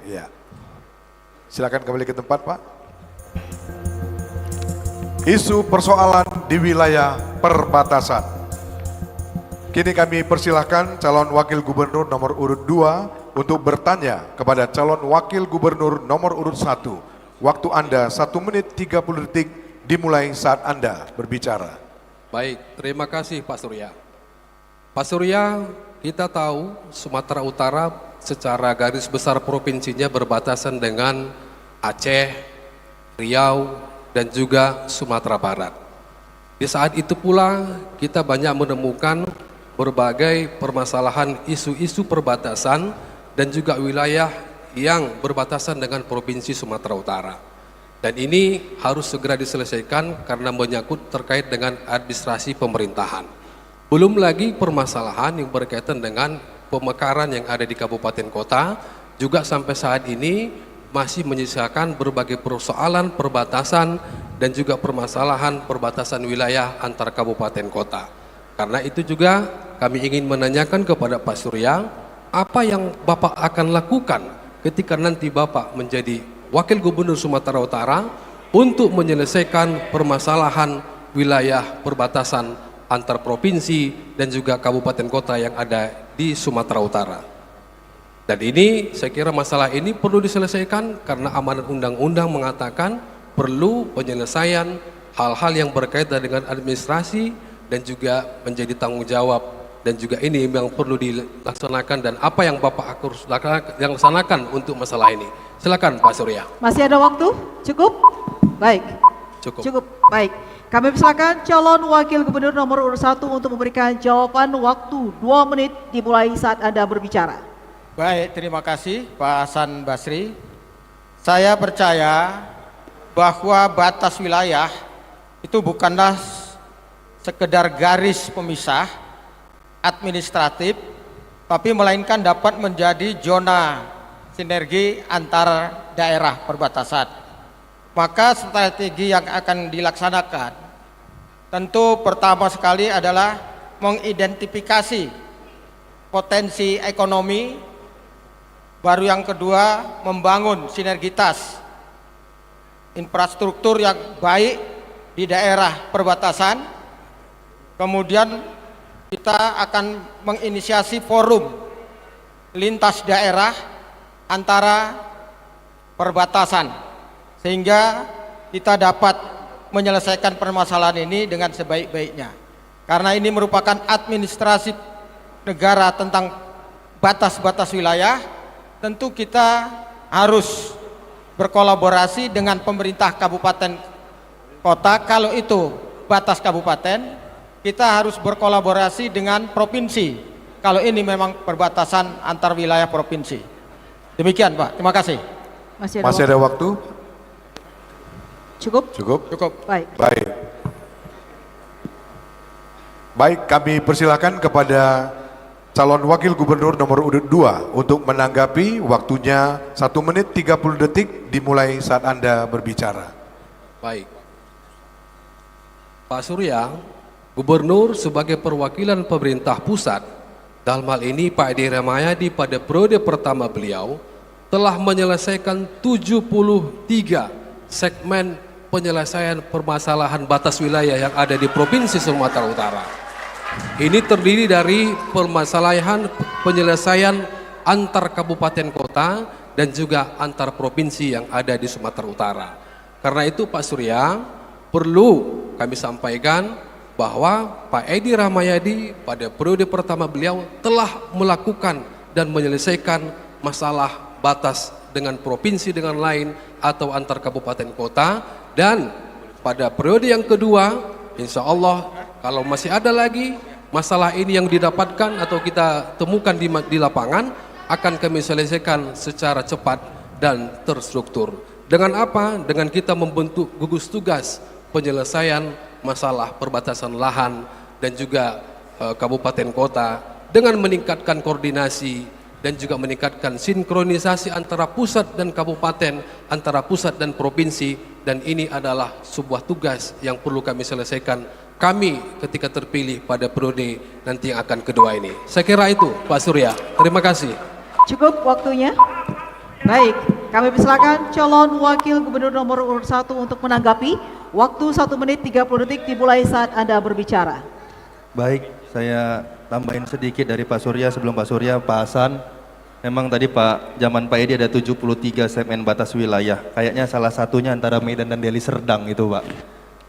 Ya. Silakan kembali ke tempat, Pak. Isu persoalan di wilayah perbatasan. Kini kami persilahkan calon wakil gubernur nomor urut 2 untuk bertanya kepada calon wakil gubernur nomor urut 1. Waktu Anda 1 menit 30 detik dimulai saat Anda berbicara. Baik, terima kasih Pak Surya. Pak Surya, kita tahu Sumatera Utara secara garis besar provinsinya berbatasan dengan Aceh, Riau, dan juga Sumatera Barat. Di saat itu pula kita banyak menemukan berbagai permasalahan isu-isu perbatasan dan juga wilayah yang berbatasan dengan Provinsi Sumatera Utara. Dan ini harus segera diselesaikan karena menyangkut terkait dengan administrasi pemerintahan. Belum lagi permasalahan yang berkaitan dengan pemekaran yang ada di kabupaten kota, juga sampai saat ini masih menyisakan berbagai persoalan perbatasan dan juga permasalahan perbatasan wilayah antar kabupaten kota. Karena itu juga kami ingin menanyakan kepada Pak Surya, apa yang Bapak akan lakukan ketika nanti Bapak menjadi Wakil Gubernur Sumatera Utara untuk menyelesaikan permasalahan wilayah perbatasan antar provinsi dan juga kabupaten kota yang ada di Sumatera Utara. Dan ini saya kira masalah ini perlu diselesaikan karena amanat undang-undang mengatakan perlu penyelesaian hal-hal yang berkaitan dengan administrasi dan juga menjadi tanggung jawab, dan juga ini yang perlu dilaksanakan dan apa yang Bapak harus laksanakan untuk masalah ini. Silakan Pak Surya. Masih ada waktu? Cukup? Baik. Cukup. Baik. Kami persilakan calon wakil gubernur nomor urut 1 untuk memberikan jawaban. Waktu 2 menit dimulai saat Anda berbicara. Baik, terima kasih Pak Hasan Basri. Saya percaya bahwa batas wilayah itu bukanlah sekedar garis pemisah administratif, tapi melainkan dapat menjadi zona sinergi antar daerah perbatasan. Maka strategi yang akan dilaksanakan tentu pertama sekali adalah mengidentifikasi potensi ekonomi, baru yang kedua membangun sinergitas infrastruktur yang baik di daerah perbatasan. Kemudian kita akan menginisiasi forum lintas daerah antara perbatasan sehingga kita dapat menyelesaikan permasalahan ini dengan sebaik-baiknya. Karena ini merupakan administrasi negara tentang batas-batas wilayah, tentu kita harus berkolaborasi dengan pemerintah kabupaten kota. Kalau itu batas kabupaten, kita harus berkolaborasi dengan provinsi kalau ini memang perbatasan antar wilayah provinsi. Demikian Pak, terima kasih. Masih ada waktu? Cukup? Cukup. Baik. Baik, kami persilakan kepada calon wakil gubernur nomor urut 2 untuk menanggapi. Waktunya 1 menit 30 detik dimulai saat Anda berbicara. Baik. Pak Surya, Gubernur sebagai perwakilan pemerintah pusat, dalam hal ini Pak Edi Rahmayadi pada periode pertama beliau telah menyelesaikan 73 segmen penyelesaian permasalahan batas wilayah yang ada di Provinsi Sumatera Utara. Ini terdiri dari permasalahan penyelesaian antar kabupaten kota dan juga antar provinsi yang ada di Sumatera Utara. Karena itu Pak Surya, perlu kami sampaikan bahwa Pak Edi Rahmayadi pada periode pertama beliau telah melakukan dan menyelesaikan masalah batas dengan provinsi dengan lain atau antar kabupaten kota, dan pada periode yang kedua insya Allah kalau masih ada lagi masalah ini yang didapatkan atau kita temukan di lapangan, akan kami selesaikan secara cepat dan terstruktur. Dengan apa? Dengan kita membentuk gugus tugas penyelesaian masalah perbatasan lahan dan juga kabupaten kota dengan meningkatkan koordinasi dan juga meningkatkan sinkronisasi antara pusat dan kabupaten, antara pusat dan provinsi, dan ini adalah sebuah tugas yang perlu kami selesaikan kami ketika terpilih pada periode nanti yang akan kedua ini. Saya kira itu Pak Surya. Terima kasih. Cukup waktunya. Baik, kami persilakan calon wakil gubernur nomor urut 1 untuk menanggapi. Waktu 1 menit 30 detik dimulai saat Anda berbicara. Baik, saya tambahin sedikit dari Pak Surya sebelum Pak Surya, Pak Hasan. Memang tadi Pak, zaman Pak Edi ada 73 segmen batas wilayah. Kayaknya salah satunya antara Medan dan Deli Serdang itu Pak.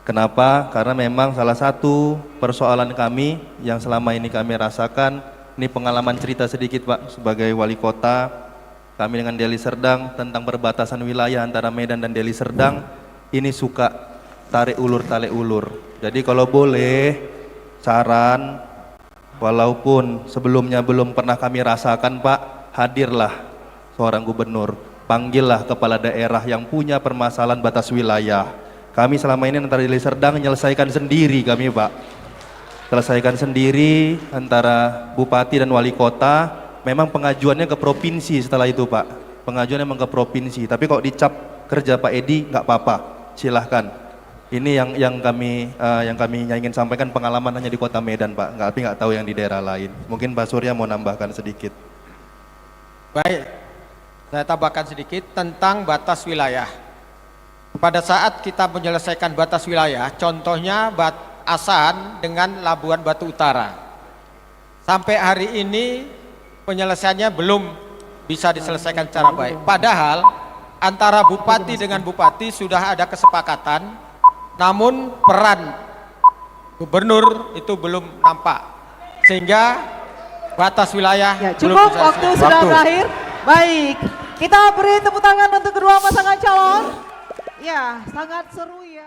Kenapa? Karena memang salah satu persoalan kami yang selama ini kami rasakan, ini pengalaman cerita sedikit Pak, sebagai wali kota, kami dengan Deli Serdang tentang perbatasan wilayah antara Medan dan Deli Serdang, ini suka tarik ulur. Jadi kalau boleh, saran, walaupun sebelumnya belum pernah kami rasakan Pak, hadirlah seorang gubernur, panggillah kepala daerah yang punya permasalahan batas wilayah. Kami selama ini antara Deli Serdang menyelesaikan sendiri kami Pak. Selesaikan sendiri antara bupati dan wali kota, memang pengajuannya ke provinsi setelah itu Pak. Pengajuannya memang ke provinsi, tapi kok dicap kerja Pak Edi nggak apa-apa, silahkan. Ini yang kami ingin sampaikan, pengalaman hanya di kota Medan Pak, tapi nggak tahu yang di daerah lain. Mungkin Pak Surya mau nambahkan sedikit. Baik, saya tambahkan sedikit tentang batas wilayah. Pada saat kita menyelesaikan batas wilayah, contohnya Asahan dengan Labuan Batu Utara. Sampai hari ini penyelesaiannya belum bisa diselesaikan secara baik. Padahal antara bupati dengan bupati sudah ada kesepakatan, namun peran gubernur itu belum nampak. Sehingga batas wilayah Ya, belum cukup, bisa waktu sudah berakhir. Baik, kita beri tepuk tangan untuk kedua pasangan calon. Ya, sangat seru ya.